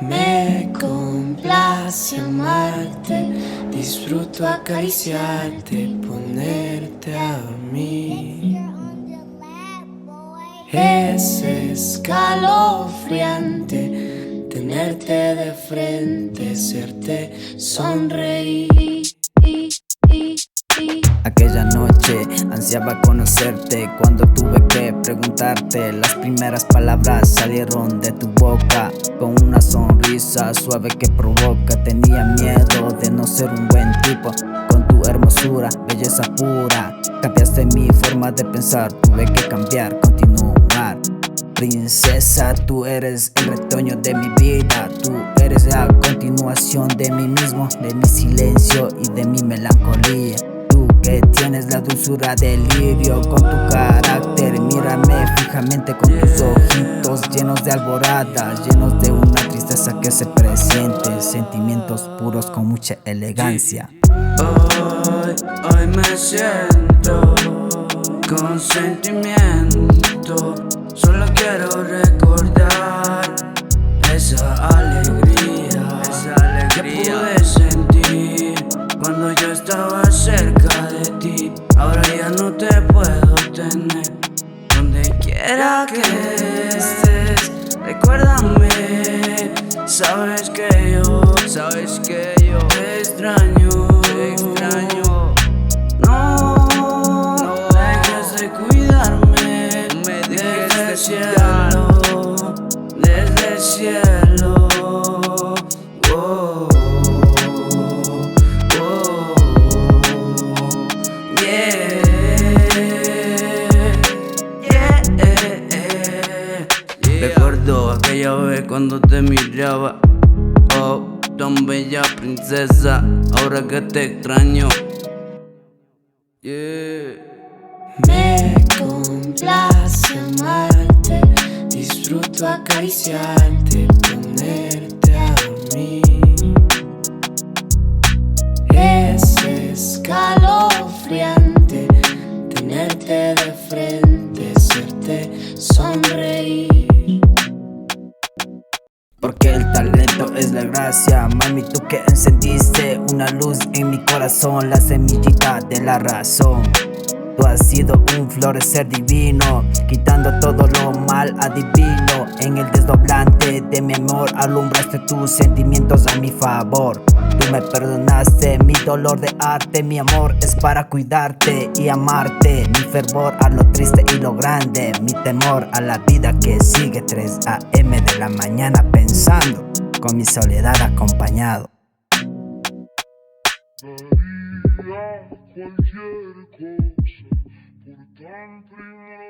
Me complace amarte, disfruto acariciarte, ponerte a mí. Es escalofriante tenerte de frente, hacerte sonreír. Aquella noche ansiaba conocerte, cuando tuve que preguntarte. Las primeras palabras salieron de tu boca con una sonrisa suave que provoca. Tenía miedo de no ser un buen tipo, con tu hermosura, belleza pura. Cambiaste mi forma de pensar, tuve que cambiar, continuar. Princesa, tú eres el retoño de mi vida, tú eres la continuación de mí mismo, de mi silencio y de mi melancolía. Tú que tienes la dulzura del lirio, con tu carácter, mírame fijamente con tus ojitos llenos de alborada, llenos de una tristeza que se presiente, sentimientos puros con mucha elegancia. Hoy me siento con sentimiento, solo quiero recordar esa alegría que pude sentir cuando yo estaba cerca de ti. Ahora ya no te puedo tener. Donde quiera que estés, recuérdame. Sabes que yo te extraño. No dejes de cuidarme desde el cielo, desde el cielo. Oh, oh, yeah, yeah. Recuerdo aquella vez cuando te miraba, oh, tan bella princesa, ahora que te extraño. Yeah. Me complace amarte, disfruto acariciarte, ponerte a mí. Es escalofriante tenerte de frente, hacerte sonreír. Porque el talento es la gracia, mami, tú que encendiste una luz en mi corazón, la semillita de la razón. Tú has sido un florecer divino, quitando todo lo mal adivino. En el desdoblante de mi amor alumbraste tus sentimientos a mi favor. Tú me perdonaste mi dolor de arte, mi amor es para cuidarte y amarte. Mi fervor a lo triste y lo grande, mi temor a la vida que sigue. 3 AM de la mañana pensando, con mi soledad acompañado. Daría cualquier cosa por tan primera